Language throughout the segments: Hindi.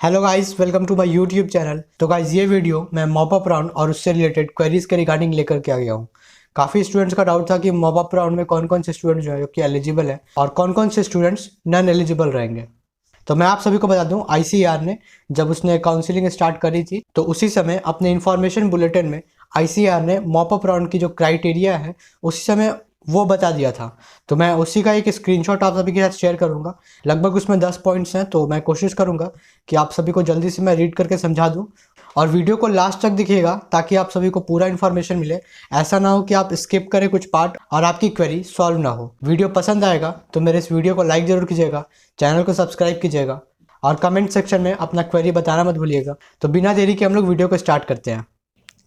Hello guys, welcome to my YouTube channel. तो गाइस, ये वीडियो मैं मॉप अप राउंड और उससे रिलेटेड क्वेरीज के रिगार्डिंग लेकर के आ गया हूँ। काफ़ी स्टूडेंट्स का डाउट था कि मॉप अप राउंड में कौन कौन से स्टूडेंट जो है जो कि एलिजिबल है और कौन कौन से स्टूडेंट्स नॉन एलिजिबल रहेंगे। तो मैं आप सभी को बता दूं, आईसीएआर ने जब उसने काउंसलिंग स्टार्ट करी थी तो उसी समय अपने इन्फॉर्मेशन बुलेटिन में आईसीएआर ने मॉप अप राउंड की जो क्राइटेरिया है उसी समय वो बता दिया था। तो मैं उसी का एक स्क्रीनशॉट आप सभी के साथ शेयर करूंगा। लगभग उसमें 10 पॉइंट्स हैं, तो मैं कोशिश करूंगा कि आप सभी को जल्दी से मैं रीड करके समझा दूं और वीडियो को लास्ट तक दिखिएगा ताकि आप सभी को पूरा इन्फॉर्मेशन मिले। ऐसा ना हो कि आप स्किप करें कुछ पार्ट और आपकी क्वेरी सॉल्व ना हो। वीडियो पसंद आएगा तो मेरे इस वीडियो को लाइक जरूर कीजिएगा, चैनल को सब्सक्राइब कीजिएगा और कमेंट सेक्शन में अपना क्वेरी बताना मत भूलिएगा। तो बिना देरी के हम लोग वीडियो को स्टार्ट करते हैं।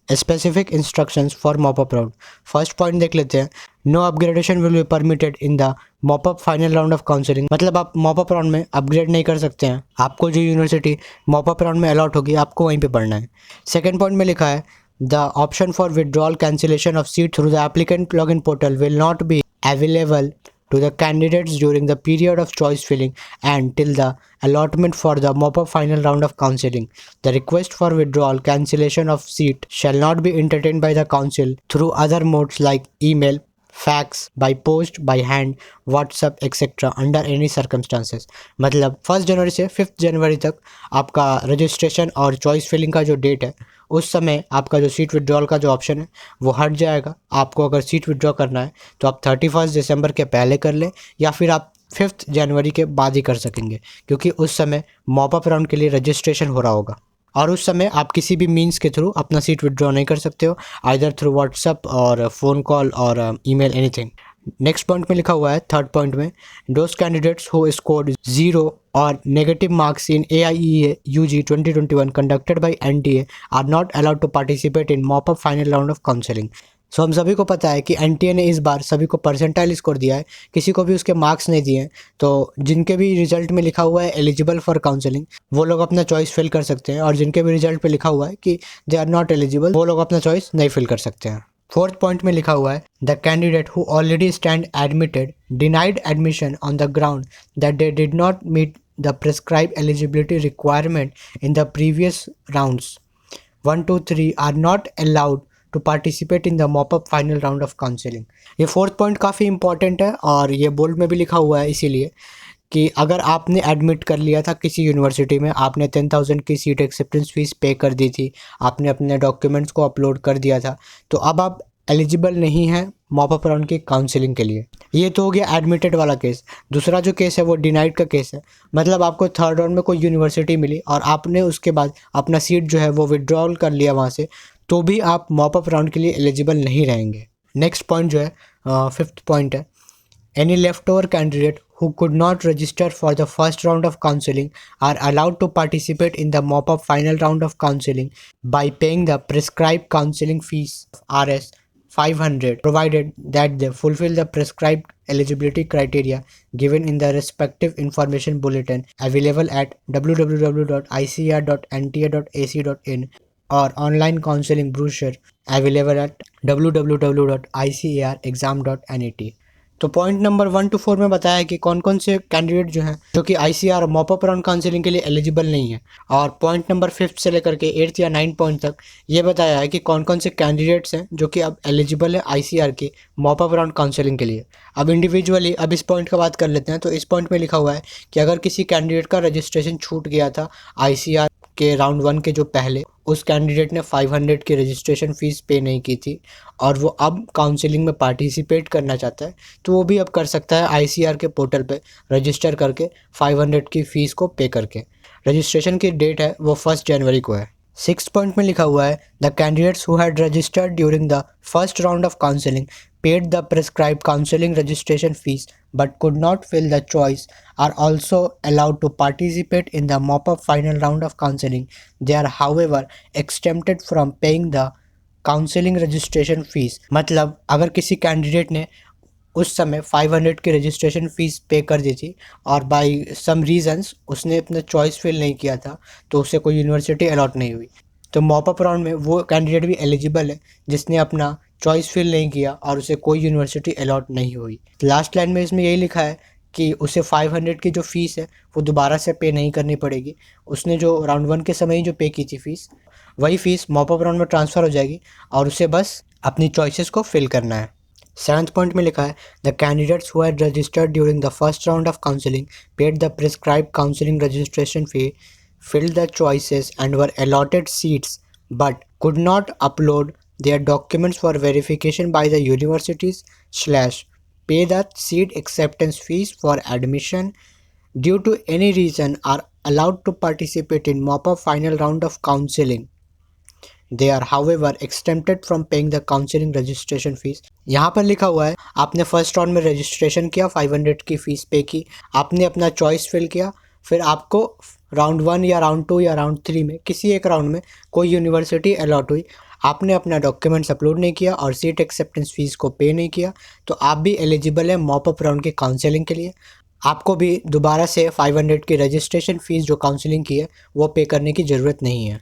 Specific instructions for mop up round. First point देख लेते हैं। No upgradation will be permitted in the mop up final round of counselling. मतलब आप मॉपअप राउंड में अपग्रेड नहीं कर सकते हैं। आपको जो यूनिवर्सिटी मॉपअप राउंड में अलॉट होगी आपको वहीं पे पढ़ना है। सेकेंड पॉइंट में लिखा है the option for withdrawal cancellation of seat through the applicant login portal will not be available to the candidates during the period of choice filling and till the allotment for the mop-up final round of counseling. The request for withdrawal cancellation of seat shall not be entertained by the council through other modes like email, fax, by post, by hand, WhatsApp etc. under any circumstances। मतलब 1 जनवरी से 5 जनवरी तक आपका रजिस्ट्रेशन और चॉइस फिलिंग का जो डेट है उस समय आपका जो सीट विड्रॉल का जो ऑप्शन है वो हट जाएगा। आपको अगर सीट विड्रॉ करना है तो आप 31 दिसंबर के पहले कर लें या फिर आप 5 जनवरी के बाद ही कर सकेंगे, क्योंकि उस समय मॉपअप राउंड के लिए रजिस्ट्रेशन हो रहा होगा और उस समय आप किसी भी मीन्स के थ्रू अपना सीट विड्रॉ नहीं कर सकते हो, आइदर थ्रू व्हाट्सअप और फ़ोन कॉल और ईमेल एनीथिंग। नेक्स्ट पॉइंट में लिखा हुआ है, थर्ड पॉइंट में, दोज कैंडिडेट्स हु स्कोर्ड 0 और negative marks in AIEA UG 2021 conducted by NTA are not allowed to participate in mop up final round of counselling. So हम सभी को पता है कि NTA ने इस बार सभी को परसेंटाइल स्कोर दिया है, किसी को भी उसके मार्क्स नहीं दिए हैं। तो जिनके भी रिजल्ट में लिखा हुआ है एलिजिबल फॉर काउंसलिंग वो लोग अपना चॉइस फिल कर सकते हैं, और जिनके भी रिजल्ट पे लिखा हुआ है कि दे आर नॉट एलिजिबल वो लोग अपना चॉइस नहीं फिल कर सकते हैं। फोर्थ पॉइंट में लिखा हुआ है the candidate who already stand admitted denied admission on the ground that they did not meet the prescribe eligibility requirement in the previous rounds 1, 2, 3 are not allowed to participate in the mop up final round of counselling. ये फोर्थ पॉइंट काफ़ी इंपॉर्टेंट है और ये बोल्ड में भी लिखा हुआ है, इसीलिए कि अगर आपने एडमिट कर लिया था किसी यूनिवर्सिटी में, आपने 10,000 की सीट एक्सेप्टेंस फीस पे कर दी थी, आपने अपने डॉक्यूमेंट्स को अपलोड कर दिया था, तो अब आप एलिजिबल नहीं हैं मॉपअप राउंड की काउंसलिंग के लिए। ये तो हो गया एडमिटेड वाला केस। दूसरा जो केस है वो डिनाइड का केस है। मतलब आपको थर्ड राउंड में कोई यूनिवर्सिटी मिली और आपने उसके बाद अपना सीट जो है वो विड्रॉल कर लिया वहाँ से, तो भी आप मॉपअप राउंड के लिए एलिजिबल नहीं रहेंगे। नेक्स्ट पॉइंट जो है, फिफ्थ पॉइंट है, any leftover candidate who could not register for the first round of counseling are allowed to participate in the mop-up final round of counseling by paying the prescribed counseling fees Rs 500, provided that they fulfill the prescribed eligibility criteria given in the respective information bulletin available at www.icer.nta.ac.in or online counseling brochure available at www.icerexam.net। तो पॉइंट नंबर 1 to 4 में बताया कि कौन कौन से कैंडिडेट जो हैं जो कि आईसीआर मॉपअप राउंड काउंसलिंग के लिए एलिजिबल नहीं है, और पॉइंट नंबर 5 से लेकर के 8 या 9 पॉइंट तक ये बताया है कि कौन कौन से कैंडिडेट्स हैं जो कि अब एलिजिबल है आईसीआर की मॉपअप राउंड काउंसलिंग के लिए। अब इंडिविजुअली अब इस पॉइंट का बात कर लेते हैं। तो इस पॉइंट में लिखा हुआ है कि अगर किसी कैंडिडेट का रजिस्ट्रेशन छूट गया था आईसीआर के राउंड 1 के जो पहले, उस कैंडिडेट ने 500 की रजिस्ट्रेशन फ़ीस पे नहीं की थी और वो अब काउंसलिंग में पार्टिसिपेट करना चाहता है, तो वो भी अब कर सकता है आईसीआर के पोर्टल पे रजिस्टर करके 500 की फ़ीस को पे करके। रजिस्ट्रेशन की डेट है वो 1 जनवरी को है। 6 पॉइंट में लिखा हुआ है the candidates who had registered during the first round of counselling paid the prescribed counseling registration fees but could not fill the choice are also allowed to participate in the mop-up final round of counseling. They are however exempted from paying the counseling registration fees। मतलब अगर किसी कैंडिडेट ने उस समय 500 की रजिस्ट्रेशन फ़ीस पे कर दी थी और बाय सम रीजंस उसने अपना चॉइस फिल नहीं किया था, तो उसे कोई यूनिवर्सिटी अलॉट नहीं हुई, तो मॉपअप राउंड में वो कैंडिडेट भी एलिजिबल है जिसने अपना चॉइस फिल नहीं किया और उसे कोई यूनिवर्सिटी अलॉट नहीं हुई। लास्ट लाइन में इसमें यही लिखा है कि उसे 500 की जो फ़ीस है वो दोबारा से पे नहीं करनी पड़ेगी। उसने जो राउंड 1 के समय ही जो पे की थी फ़ीस, वही फ़ीस मॉप अप राउंड में ट्रांसफ़र हो जाएगी और उसे बस अपनी चॉइसेस को फिल करना है। 7th पॉइंट में लिखा है the candidates who had registered during the first round of counselling paid the prescribed counselling registration fee, filled the choices and were allotted seats but could not upload their documents for verification by the universities slash pay the seat acceptance fees for admission due to any reason are allowed to participate in mop-up final round of counseling. They are however exempted from paying the counseling registration fees. यहाँ पर लिखा हुआ है आपने फर्स्ट राउंड में रजिस्ट्रेशन किया, 500 की फ़ीस पे की, आपने अपना चॉइस फिल किया, फिर आपको राउंड 1 या राउंड 2 या राउंड 3 में किसी एक राउंड में कोई यूनिवर्सिटी अलॉट हुई, आपने अपना डॉक्यूमेंट्स अपलोड नहीं किया और सीट एक्सेप्टेंस फ़ीस को पे नहीं किया, तो आप भी एलिजिबल है मॉप अप राउंड की काउंसलिंग के लिए। आपको भी दोबारा से 500 की रजिस्ट्रेशन फ़ीस जो काउंसलिंग की है वो पे करने की ज़रूरत नहीं है।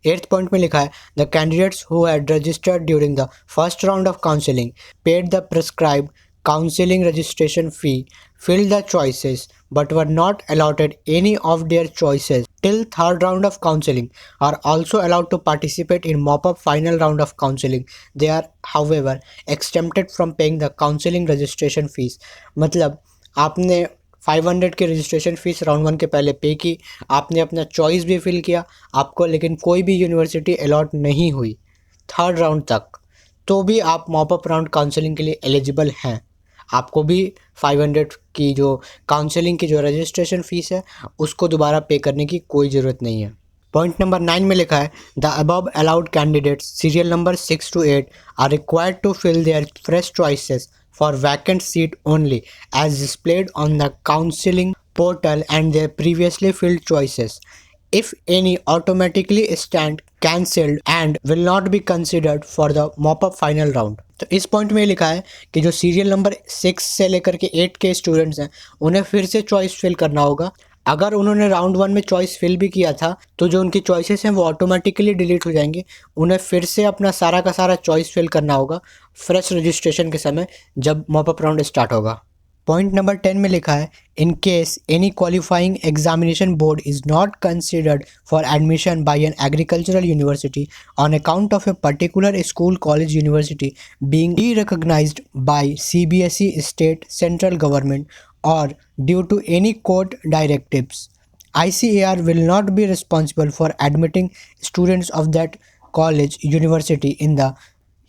8th पॉइंट में लिखा है the candidates who had registered during the first round of counselling paid the prescribed counseling registration fee, filled the choices but were not allotted any of their choices till third round of counseling, are also allowed to participate in mop-up final round of counseling. They are however exempted from paying the counseling registration fees. मतलब आपने 500 की रजिस्ट्रेशन फ़ीस राउंड 1 के पहले पे की, आपने अपना चॉइस भी फिल किया, आपको लेकिन कोई भी यूनिवर्सिटी अलॉट नहीं हुई थर्ड राउंड तक, तो भी आप मॉप अप राउंड काउंसलिंग के लिए एलिजिबल हैं। आपको भी 500 की जो काउंसलिंग की जो रजिस्ट्रेशन फ़ीस है उसको दोबारा पे करने की कोई ज़रूरत नहीं है। पॉइंट नंबर 9 में लिखा है the above allowed candidates serial number 6 to 8 are required to fill their fresh choices for vacant seat only as displayed on the counselling portal and their previously filled choices if any automatically stand cancelled and will not be considered for the mop-up final round। तो इस पॉइंट में लिखा है कि जो सीरियल नंबर 6 से लेकर के 8 के स्टूडेंट्स हैं उन्हें फिर से चॉइस फिल करना होगा। अगर उन्होंने राउंड 1 में चॉइस फिल भी किया था तो जो उनकी चॉइसेस हैं वो ऑटोमेटिकली डिलीट हो जाएंगे, उन्हें फिर से अपना सारा का सारा चॉइस फिल करना होगा फ्रेश रजिस्ट्रेशन के समय जब मॉप-अप राउंड स्टार्ट होगा। पॉइंट नंबर 10 में लिखा है in case any qualifying examination board is not considered for admission by an agricultural university on account of a particular school college university being recognised by CBSE state central government और due to any court directives, ICAR will not be responsible for admitting students of that college university in the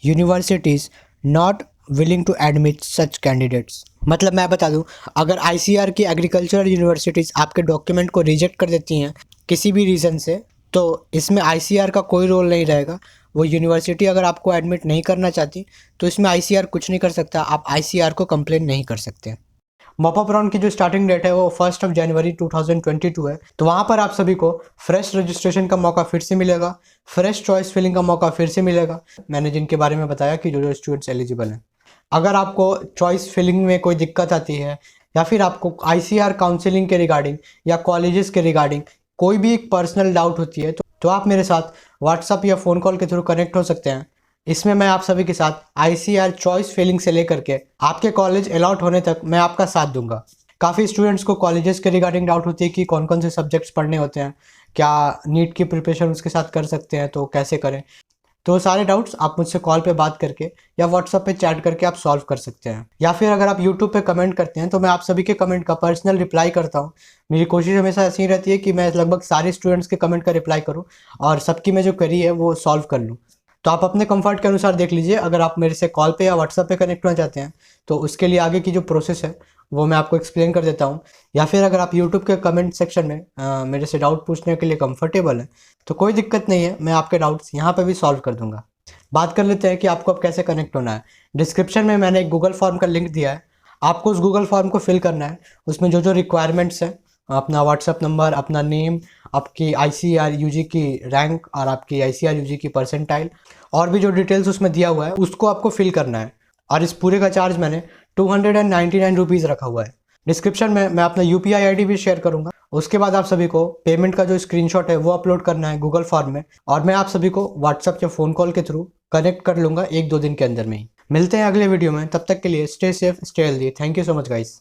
universities not willing to admit such candidates। मतलब मैं बता दूं, अगर ICAR की एग्रीकल्चरल यूनिवर्सिटीज़ आपके डॉक्यूमेंट को रिजेक्ट कर देती हैं किसी भी रीज़न से, तो इसमें ICAR का कोई रोल नहीं रहेगा। वो यूनिवर्सिटी अगर आपको एडमिट नहीं करना चाहती तो इसमें ICAR कुछ नहीं कर सकता, आप ICAR को कंप्लेन नहीं कर सकते। मॉप-अप राउंड की जो स्टार्टिंग डेट है वो 1 जनवरी 2022 है, तो वहाँ पर आप सभी को फ्रेश रजिस्ट्रेशन का मौका फिर से मिलेगा, फ्रेश चॉइस फिलिंग का मौका फिर से मिलेगा। मैंने जिनके बारे में बताया कि जो जो स्टूडेंट्स एलिजिबल हैं, अगर आपको चॉइस फिलिंग में कोई दिक्कत आती है या फिर आपको ICAR काउंसलिंग के रिगार्डिंग या कॉलेजेस के रिगार्डिंग कोई भी एक पर्सनल डाउट होती है तो आप मेरे साथ व्हाट्सअप या फ़ोन कॉल के थ्रू कनेक्ट हो सकते हैं। इसमें मैं आप सभी के साथ ICAR चॉइस फिलिंग से लेकर के आपके कॉलेज अलॉट होने तक मैं आपका साथ दूंगा। काफ़ी स्टूडेंट्स को कॉलेजेस के रिगार्डिंग डाउट होती है कि कौन कौन से सब्जेक्ट्स पढ़ने होते हैं, क्या नीट की प्रिपरेशन उसके साथ कर सकते हैं, तो कैसे करें। तो सारे डाउट्स आप मुझसे कॉल पे बात करके या व्हाट्सअप पे चैट करके आप सॉल्व कर सकते हैं, या फिर अगर आप यूट्यूब पे कमेंट करते हैं तो मैं आप सभी के कमेंट का पर्सनल रिप्लाई करता हूँ। मेरी कोशिश हमेशा ऐसी ही रहती है कि मैं लगभग सारे स्टूडेंट्स के कमेंट का रिप्लाई करूँ और सबकी मैं जो क्वेरी है वो सॉल्व कर लूँ। तो आप अपने कंफर्ट के अनुसार देख लीजिए। अगर आप मेरे से कॉल पे या व्हाट्सएप पे कनेक्ट होना चाहते हैं तो उसके लिए आगे की जो प्रोसेस है वो मैं आपको एक्सप्लेन कर देता हूँ, या फिर अगर आप यूट्यूब के कमेंट सेक्शन में मेरे से डाउट पूछने के लिए कंफर्टेबल है तो कोई दिक्कत नहीं है, मैं आपके डाउट्स यहाँ पर भी सॉल्व कर दूँगा। बात कर लेते हैं कि आपको अब कैसे कनेक्ट होना है। डिस्क्रिप्शन में मैंने एक गूगल फॉर्म का लिंक दिया है, आपको उस गूगल फॉर्म को फिल करना है। उसमें जो जो रिक्वायरमेंट्स हैं, अपना व्हाट्सअप नंबर, अपना नेम, आपकी ICAR UG की रैंक और आपकी ICAR UG की परसेंटाइल और भी जो डिटेल्स उसमें दिया हुआ है उसको आपको फिल करना है। और इस पूरे का चार्ज मैंने 299 रुपीज़ रखा हुआ है। डिस्क्रिप्शन में मैं अपना UPI ID भी शेयर करूंगा। उसके बाद आप सभी को पेमेंट का जो स्क्रीनशॉट है वो अपलोड करना है गूगल फॉर्म में, और मैं आप सभी को व्हाट्सअप या फ़ोन कॉल के थ्रू कनेक्ट कर लूँगा 1-2 दिन के अंदर में ही। मिलते हैं अगले वीडियो में, तब तक के लिए stay safe, stay healthy. Thank you so much guys.